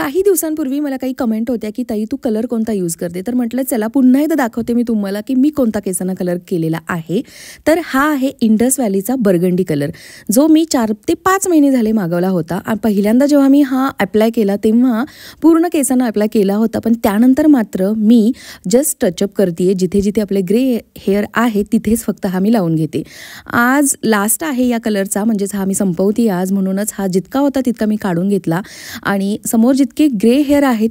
काही दिवसांपूर्वी मला काही कमेंट होत्या की ताई तू कलर कोणता यूज करते, तर म्हटलं चला पुन्हा एकदा दाखवते मी तुम्हाला की मी कोणता केसांना कलर केलेला आहे. तर हा आहे इंडस व्हॅलीचा बर्गंडी कलर, जो मी 4 ते 5 महिने झाले मागवला होता. आणि पहिल्यांदा जेव्हा मी हा अप्लाय केला तेव्हा पूर्ण केसांना अप्लाय केला होता, पण त्यानंतर मात्र मी जस्ट टचअप करते, जिथे जिथे आपले ग्रे हेअर आहे तिथेच फक्त हा मी लावून घेते. आज लास्ट आहे या कलरचा, म्हणजेच हा मी संपवते आज, म्हणूनच हा जितका होता तितका मी काढून घेतला आणि समोर जितके ग्रे हेअर आहे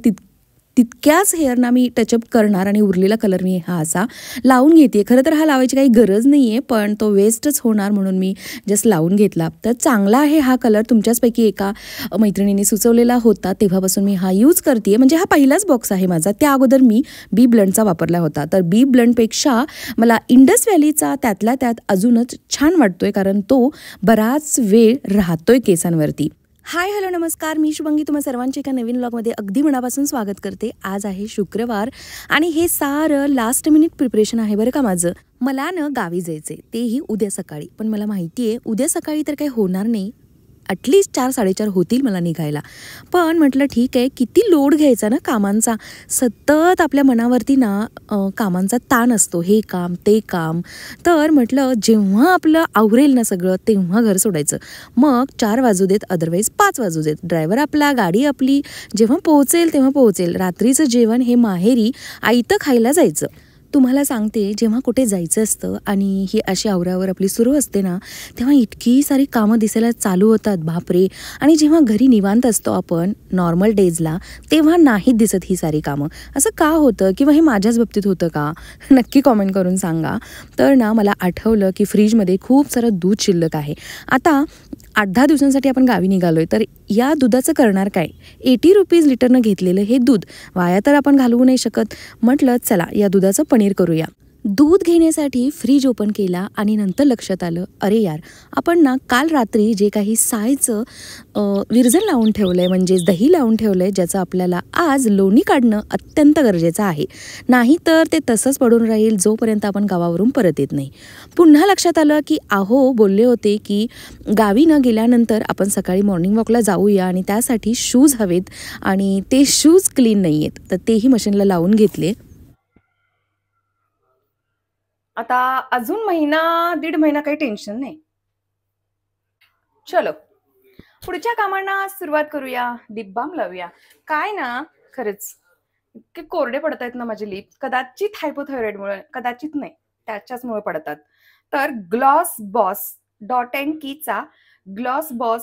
तितक्याच हेअरना मी टचअप करणार आणि उरलेला कलर मी हा असा लावून घेते. खरं तर हा लावायची काही गरज नाही आहे, पण तो वेस्टच होणार म्हणून मी जस्ट लावून घेतला. तर चांगला आहे हा कलर, तुमच्याचपैकी एका मैत्रिणीने सुचवलेला होता, तेव्हापासून मी हा यूज करते. म्हणजे हा पहिलाच बॉक्स आहे माझा, त्या अगोदर मी बी ब्लंडचा वापरला होता. तर बी ब्लंडपेक्षा मला इंडस व्हॅलीचा त्यातल्या त्यात अजूनच छान वाटतोय, कारण तो बराच वेळ राहतोय केसांवरती. हाय हॅलो नमस्कार, मी शुभांगी तुम्हा सर्वांचे एका नवीन व्लॉगमध्ये अगदी मनापासून स्वागत करते. आज आहे शुक्रवार आणि हे सारं लास्ट मिनिट प्रिपरेशन आहे बरं का माझं. मला गावी जायचं आहे, तेही उद्या सकाळी. पण मला माहिती आहे उद्या सकाळी तर काही होणार नाही, ॲटलिस्ट 4-4:30 होतील मला निघायला. पण म्हटलं ठीक आहे, किती लोड घ्यायचा ना कामांचा. सतत आपल्या मनावरती कामांचा ताण असतो, हे काम ते काम. तर म्हटलं जेव्हा आपलं आवरेल ना सगळं तेव्हा घर सोडायचं. मग 4 वाजू देत, अदरवाईज 5 वाजू देत, ड्रायव्हर आपला, गाडी आपली, जेव्हा पोहोचेल तेव्हा पोहोचेल. रात्रीचं जेवण हे माहेरी आयतं खायला जायचं. तुम्हाला सांगते, जेव्हा कुठे जायचं असतं आणि ही अशी आवरावर आपली सुरू असते ना, तेव्हा इतकी सारी कामं दिसायला चालू होतात, बापरे. आणि जेव्हा घरी निवांत असतो आपण नॉर्मल डेजला, तेव्हा नाही दिसत ही सारी कामं. असं का होतं, किंवा हे माझ्याच बाबतीत होतं का, नक्की कॉमेंट करून सांगा. तर मला आठवलं की फ्रीजमध्ये खूप सारं दूध शिल्लक आहे. आता 8-10 दिवसांसाठी आपण गावी निघालोय, तर या दुधाचं करणार काय. 80 रुपीज लिटरनं घेतलेलं हे दूध वाया तर आपण घालवू नाही शकत. म्हटलं चला या दुधाचं पनीर करूया. दूध घेण्यासाठी फ्रीज ओपन केला आणि नंतर लक्षात आलं, अरे यार, आपण काल रात्री जे काही सायचं विरजण लावून ठेवलं आहे, म्हणजेच दही लावून ठेवलं आहे, ज्याचं आपल्याला आज लोणी काढणं अत्यंत गरजेचं आहे. नाही तर ते तसंच पडून राहील जोपर्यंत आपण गावावरून परत येत नाही. पुन्हा लक्षात आलं की बोलले होते की गावी गेल्यानंतर आपण सकाळी मॉर्निंग वॉकला जाऊया आणि त्यासाठी शूज हवेत आणि ते शूज क्लीन नाही आहेत, तर तेही मशीनला लावून घेतले. आता अजून 1-1.5 महिना काही टेन्शन नाही. चलो पुढच्या कामांना सुरुवात करूया. लिप बाम लावूया. काय खरंच इतके कोरडे पडत आहेत ना माझे लिप, कदाचित हायपोथायरॉइडमुळे, कदाचित नाही त्याच्याचमुळे पडतात. तर ग्लॉस बॉस .&कीचा ग्लॉस बॉस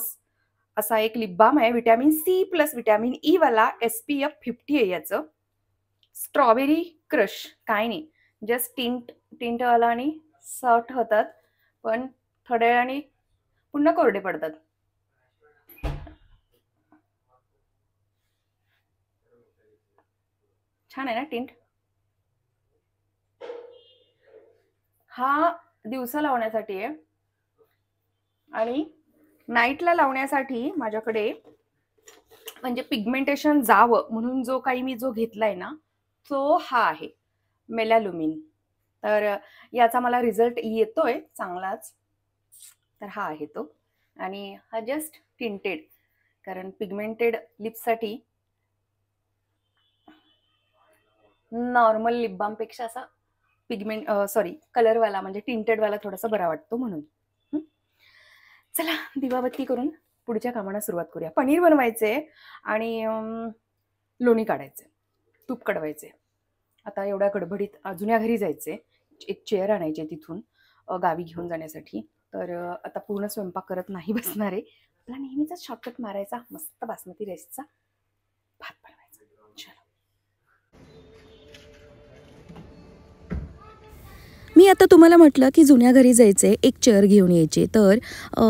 असा एक लिप बाम आहे, vitamin C plus vitamin E वाला, SPF 50 आहे याचं. स्ट्रॉबेरी क्रश, काय नाही, जस्ट टिंट वाला आणि सॉफ्ट होतात, पण थोड्या वेळाने पुन्हा कोरडे पडतात. छान आहे ना टिंट. हा दिवसा लावण्यासाठी आहे आणि नाईटला लावण्यासाठी माझ्याकडे, म्हणजे पिगमेंटेशन जावं म्हणून मी जो घेतलाय ना, तो हा आहे मेलॅल्युमिन. तर याचा मला रिझल्ट येतोय चांगलाच. तर हा आहे तो, आणि हा जस्ट टिंटेड, कारण पिगमेंटेड लिप्ससाठी नॉर्मल लिप बाम पेक्षा असा कलरवाला म्हणजे टिंटेडवाला थोडासा बरा वाटतो म्हणून. चला दिवाबत्ती करून पुढच्या कामाला सुरुवात करूया. पनीर बनवायचे आणि लोणी काढायचे, तूप कडवायचे. आता एवढ्या गडबडीत जुन्या घरी जायचे, एक चेअर आणायचे तिथून गावी घेऊन जाण्यासाठी. तर आता पूर्ण स्वयंपाक करत नाही बसणार आहे. आपला नेहमीचा शॉर्टकट मारायचा, मस्त बासमती राईसचा भात बनवायचा. मी आता तुम्हाला म्हटलं की जुन्या घरी जायचे, एक चेअर घेऊन यायचे. तर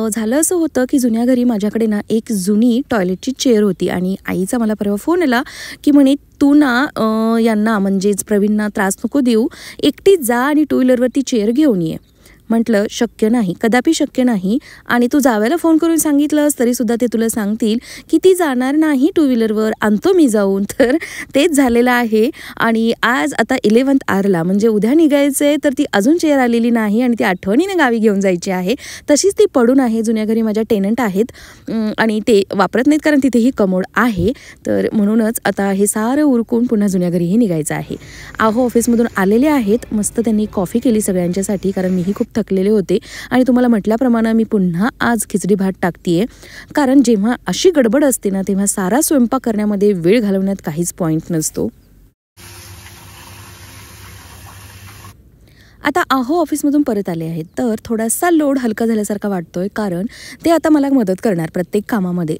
झालं असं होतं की जुन्या घरी माझ्याकडे एक जुनी टॉयलेटची चेअर होती आणि आईचा मला परवा फोन आला की म्हणे तू यांना म्हणजेच प्रवीणना त्रास नको देऊ, एकटीच जा आणि 2 व्हीलरवरती चेअर घेऊन ये. म्हटलं शक्य नाही, कदापि शक्य नाही. आणि तू जावयाला फोन करून सांगितलंस तरीसुद्धा ते तुला सांगतील की ती जाणार नाही टू व्हीलरवर, आणतो मी जाऊन. तर तेच झालेलं आहे. आणि आज आता 11th आरला म्हणजे उद्या निघायचं आहे, तर ती अजून चेअर आलेली नाही आणि ती आठवणीने गावी घेऊन जायची आहे. तशीच ती पडून आहे. जुन्या घरी माझ्या टेनंट आहेत आणि ते वापरत नाहीत कारण तिथेही कमोड आहे. तर म्हणूनच आता हे सारं उरकून पुन्हा जुन्या घरीही निघायचं आहे. आहो ऑफिसमधून आलेले आहेत. मस्त त्यांनी कॉफी केली सगळ्यांच्यासाठी कारण मीही खूप थकलेले होते. आणि तुम्हाला म्हटल्याप्रमाणे मी पुन्हा आज खिचडी भात टाकते कारण जेव्हा अशी गडबड असते ना तेव्हा सारा स्वयंपाक करण्यामध्ये वेळ घालवण्यात काहीच पॉईंट नसतो. आता आहो ऑफिसमधून परत आले आहेत, तर थोडासा लोड हलका झाल्यासारखा वाटतोय कारण ते आता मला मदत करणार प्रत्येक कामामध्ये.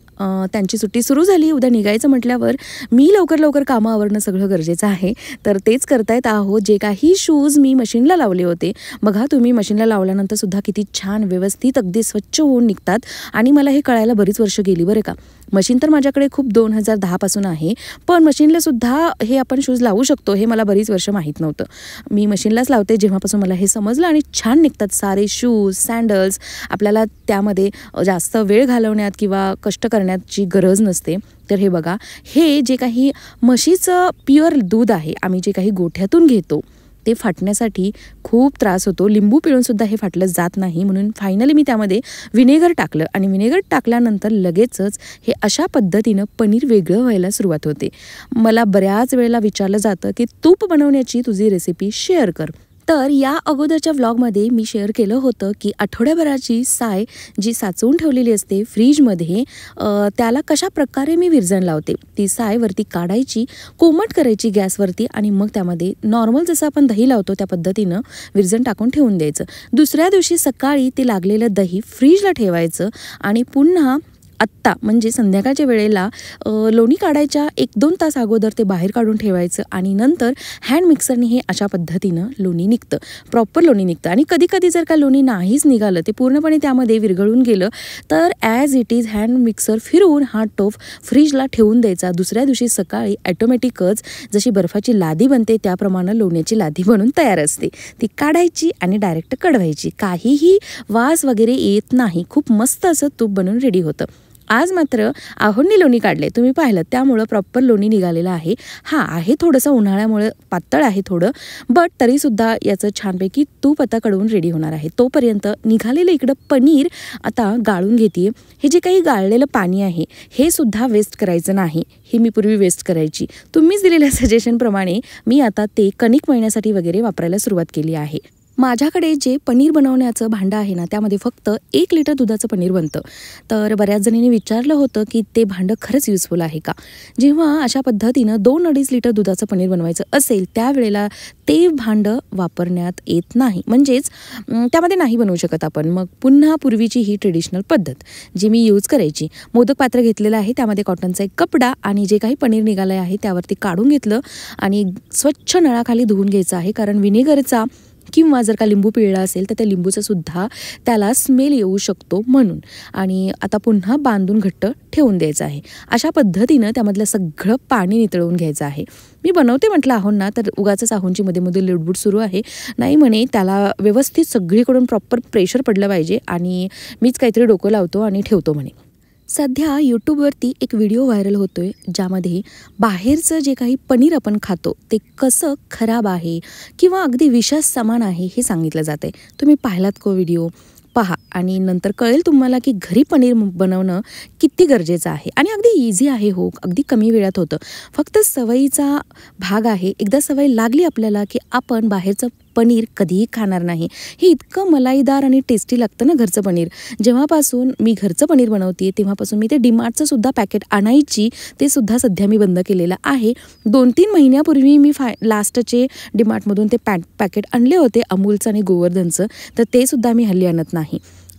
त्यांची सुट्टी सुरू झाली, उद्या निघायचं म्हटल्यावर मी लवकर कामं आवरणं सगळं गरजेचं आहे. तर तेच करतायत आहो. जे काही शूज मी मशीनला लावले होते, बघा तुम्ही मशीनला लावल्यानंतर सुद्धा किती छान व्यवस्थित अगदी स्वच्छ होऊन निघतात. आणि मला हे कळायला बरीच वर्ष गेली बरं का. मशीन तर माझ्याकडे खूप 2010 पासून आहे, पण मशीनला सुद्धा हे आपण शूज लावू शकतो हे मला बरीच वर्ष माहीत नव्हतं. मी मशीनलाच लावते जेव्हापासून मला हे समजलं आणि छान निघतात सारे शूज, सँडल्स. आपल्याला त्यामध्ये जास्त वेळ घालवण्यात किंवा कष्ट करण्याची गरज नसते. तर हे बघा, हे जे काही म्हशीचं प्युअर दूध आहे, आम्ही जे काही गोठ्यातून घेतो ते फाटण्यासाठी खूप त्रास होतो. लिंबू पिळूनसुद्धा हे फाटलं जात नाही. म्हणून फायनली मी त्यामध्ये व्हिनेगर टाकलं आणि व्हिनेगर टाकल्यानंतर लगेचच हे अशा पद्धतीनं पनीर वेगळं व्हायला सुरुवात होते. मला बऱ्याच वेळेला विचारलं जातं की तूप बनवण्याची तुझी रेसिपी शेअर कर. तर या अगोदरच्या व्लॉगमध्ये मी शेअर केलं होतं की आठवड्याभराची साय जी साचवून ठेवलेली असते फ्रीजमध्ये, त्याला कशा प्रकारे मी विरजण लावते. ती साय वरती काढायची, कोमट करायची गॅसवरती आणि मग त्यामध्ये नॉर्मल जसं आपण दही लावतो त्या पद्धतीनं विरजण टाकून ठेवून द्यायचं. दुसऱ्या दिवशी सकाळी ते लागलेलं दही फ्रीजला ठेवायचं आणि पुन्हा आत्ता म्हणजे संध्याकाळच्या वेळेला लोणी काढायच्या 1-2 तास अगोदर ते बाहेर काढून ठेवायचं आणि नंतर हँड मिक्सरने हे अशा पद्धतीनं लोणी निघतं, प्रॉपर लोणी निघतं. आणि कधी जर का लोणी नाहीच निघालं, ते पूर्णपणे त्यामध्ये विरघळून गेलं, तर as it is hand mixer फिरवून हा टोफ फ्रीजला ठेवून द्यायचा. दुसऱ्या दिवशी सकाळी ॲटोमॅटिकच जशी बर्फाची लादी बनते त्याप्रमाणे लोण्याची लादी बनून तयार असते. ती काढायची आणि डायरेक्ट कढवायची. काहीही वास वगैरे येत नाही. खूप मस्त असं तूप बनवून रेडी होतं. आज मात्र आहोंनी लोणी काढले, तुम्ही पाहिलं, त्यामुळं प्रॉपर लोणी निघालेलं आहे. आहे थोडंसं उन्हाळ्यामुळे पातळ आहे थोडं, बट तरीसुद्धा याचं छानपैकी तूप आता कडवून रेडी होणार आहे. तोपर्यंत निघालेलं इकडं पनीर आता गाळून घेते. हे जे काही गाळलेलं पाणी आहे हे सुद्धा वेस्ट करायचं नाही. हे मी पूर्वी वेस्ट करायची. तुम्हीच दिलेल्या सजेशनप्रमाणे मी आता ते कणिक मळण्यासाठी वगैरे वापरायला सुरुवात केली आहे. माझ्याकडे जे पनीर बनवण्याचं भांडं आहे ना, त्यामध्ये फक्त 1 लिटर दुधाचं पनीर बनतं. तर बऱ्याच जणींनी विचारलं होतं की ते भांडं खरंच युजफुल आहे का. जेव्हा अशा पद्धतीनं 2-2.5 लिटर दुधाचं पनीर बनवायचं असेल त्यावेळेला ते भांडं वापरण्यात येत नाही, म्हणजेच त्यामध्ये नाही बनवू शकत आपण. मग पुन्हा पूर्वीची ही ट्रेडिशनल पद्धत जी मी यूज करायची, मोदक पात्र घेतलेलं आहे, त्यामध्ये कॉटनचा एक कपडा आणि जे काही पनीर निघालं आहे त्यावरती काढून घेतलं आणि स्वच्छ नळाखाली धुवून घ्यायचं आहे. कारण व्हिनेगरचा किंवा जर का लिंबू पिळला असेल तर त्या लिंबूचा सुद्धा त्याला स्मेल येऊ शकतो म्हणून. आणि आता पुन्हा बांधून घट्ट ठेवून द्यायचं आहे. अशा पद्धतीनं त्यामधलं सगळं पाणी नितळवून घ्यायचं आहे. मी बनवते म्हटलं आहोंना, तर उगाचच आहोंची मध्ये लुडबुड सुरू आहे. नाही म्हणे, त्याला व्यवस्थित सगळीकडून प्रॉपर प्रेशर पडलं पाहिजे आणि मीच काहीतरी डोकं लावतो आणि ठेवतो म्हणे. सध्या यूट्यूबवरती एक व्हिडिओ व्हायरल होतोय ज्यामध्ये बाहेरचं जे काही पनीर आपण खातो ते कसं खराब आहे किंवा अगदी विषास समान आहे हे सांगितलं जात आहे. तुम्ही पाहिलात का व्हिडिओ? पहा आणि नंतर कळेल तुम्हाला की घरी पनीर बनवणं किती गरजेचं आहे आणि अगदी इझी आहे. हो, अगदी कमी वेळात होतं. फक्त सवयीचा भाग आहे. एकदा सवय लागली आपल्याला की आपण बाहेरचं पनीर कधीही खाणार नाही. हे इतकं मलाईदार आणि टेस्टी लागतं ना घरचं पनीर. जेव्हापासून मी घरचं पनीर बनवते तेव्हापासून मी ते डीमार्टचं सुद्धा पॅकेट आणायची, ते सुद्धा सध्या मी बंद केलेलं आहे. 2-3 महिन्यापूर्वी मी लास्टचे डीमार्टमधून ते पॅकेट आणले होते अमूलचं आणि गोवर्धनचं, तर ते सुद्धा मी हल्ली आणत नाही.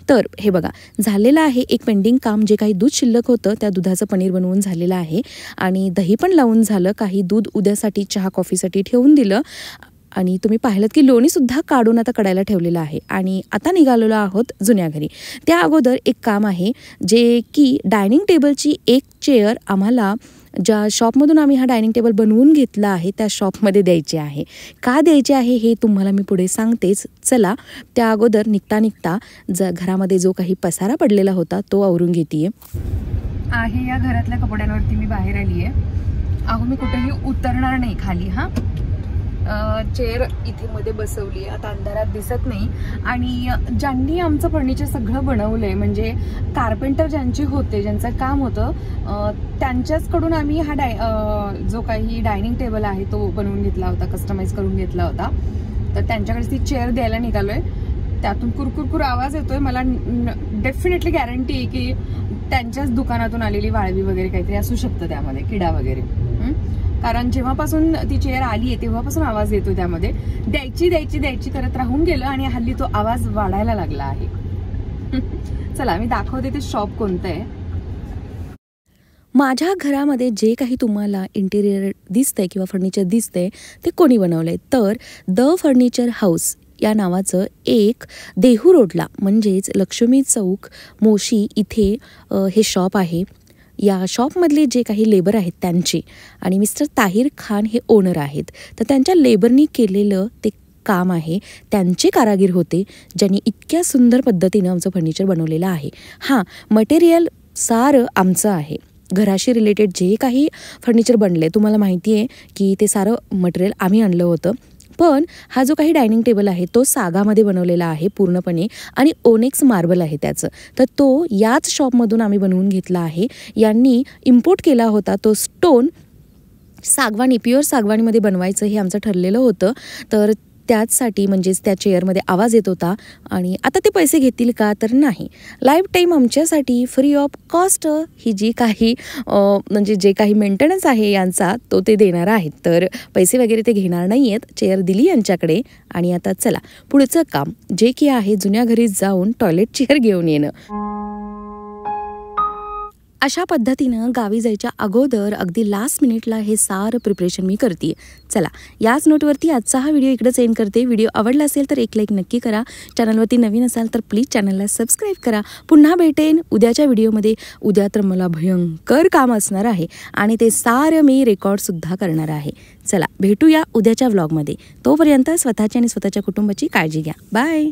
तर हे बघा, झालेलं आहे एक पेंडिंग काम. जे काही दूध शिल्लक होतं त्या दुधाचं पनीर बनवून झालेलं आहे आणि दही पण लावून झालं. काही दूध उद्यासाठी चहा कॉफीसाठी ठेवून दिलं आणि तुम्ही पाहिलं की लोणीसुद्धा काढून आता कडायला ठेवलेलं आहे. आणि आता निघालेलो आहोत जुन्या घरी. त्या अगोदर एक काम आहे, जे की डायनिंग टेबलची एक चेअर आम्हाला ज्या शॉपमधून आम्ही हा डायनिंग टेबल बनवून घेतला आहे त्या शॉपमध्ये द्यायचे आहे. का द्यायचे आहे हे तुम्हाला मी पुढे सांगतेच. चला, त्या अगोदर निघता घरामध्ये जो काही पसारा पडलेला होता तो आवरून घेते आहे. या घरातल्या कपड्यांवरती मी बाहेर आली आहे. मी कुठेही उतरणार नाही खाली. चेअर इथे मध्ये बसवली आहे, आता अंधारात दिसत नाही. आणि ज्यांनी आमचं फर्निचर सगळं बनवलंय, म्हणजे कार्पेंटर ज्यांचे होते, ज्यांचं काम होतं, त्यांच्याचकडून आम्ही हा जो काही डायनिंग टेबल आहे तो बनवून घेतला होता, कस्टमाइज करून घेतला होता. तर त्यांच्याकडे ती चेअर द्यायला निघालोय. त्यातून कुरकुरकुर आवाज येतोय. मला डेफिनेटली गॅरंटी आहे की त्यांच्याच दुकानातून आलेली वाळवी वगैरे काहीतरी असू शकतं त्यामध्ये, किडा वगैरे. कारण जेव्हापासून ती चेअर आली आहे तेव्हापासून आवाज येतो त्यामध्ये. द्यायची करत राहून गेलं आणि हल्ली तो आवाज वाढायला लागला आहे. चला, मी दाखवते ते शॉप कोणतं आहे. माझ्या घरामध्ये जे काही तुम्हाला इंटिरियर दिसतंय किंवा फर्निचर दिसतंय ते कोणी बनवलंय, तर द फर्निचर हाऊस या नावाचं एक देहू रोडला म्हणजेच लक्ष्मी चौक मोशी इथे हे शॉप आहे. या शॉपमधले जे काही लेबर आहेत त्यांचे, आणि मिस्टर ताहिर खान हे ओनर आहेत. तर त्यांच्या लेबरनी केलेलं ते काम आहे. त्यांचे कारागीर होते ज्यांनी इतक्या सुंदर पद्धतीनं आमचं फर्निचर बनवलेलं आहे. मटेरियल सारं आमचं आहे. घराशी रिलेटेड जे काही फर्निचर बनले तुम्हाला माहिती आहे की ते सारं मटेरियल आम्ही आणलं होतं. पण हा जो काही डायनिंग टेबल आहे तो सागामध्ये बनवलेला आहे पूर्णपणे, आणि ओनेक्स मार्बल आहे त्याचं. तर तो याच शॉपमधून आम्ही बनवून घेतला आहे. यांनी इम्पोर्ट केला होता तो स्टोन. सागवानी, प्युअर सागवानीमध्ये बनवायचं हे आमचं ठरलेलं होतं. तर त्याचसाठी म्हणजेच त्या चेअरमध्ये आवाज येत होता. आणि आता ते पैसे घेतील का, तर नाही. लाईफ टाईम आमच्यासाठी फ्री ऑफ कॉस्ट ही जी काही म्हणजे जे काही मेंटेनन्स आहे यांचा तो ते देणार आहेत. तर पैसे वगैरे ते घेणार नाही आहेत. चेअर दिली यांच्याकडे. आणि आता चला पुढचं काम जे की आहे जुन्या घरी जाऊन टॉयलेट चेअर घेऊन येणं. अशा पद्धतीनं गावी जायच्या अगोदर अगदी लास्ट मिनिटला हे सारं प्रिपरेशन मी करते. चला, याच नोटवरती आजचा हा व्हिडिओ इकडंच एंड करते. व्हिडिओ आवडला असेल तर एक लाईक नक्की करा. चॅनलवरती नवीन असाल तर प्लीज चॅनलला सबस्क्राईब करा. पुन्हा भेटेन उद्याच्या व्हिडिओमध्ये. उद्या तर मला भयंकर काम असणार आहे आणि ते सारं मी रेकॉर्डसुद्धा करणार आहे. चला, भेटूया उद्याच्या व्लॉगमध्ये. तोपर्यंत स्वतःची आणि स्वतःच्या कुटुंबाची काळजी घ्या. बाय.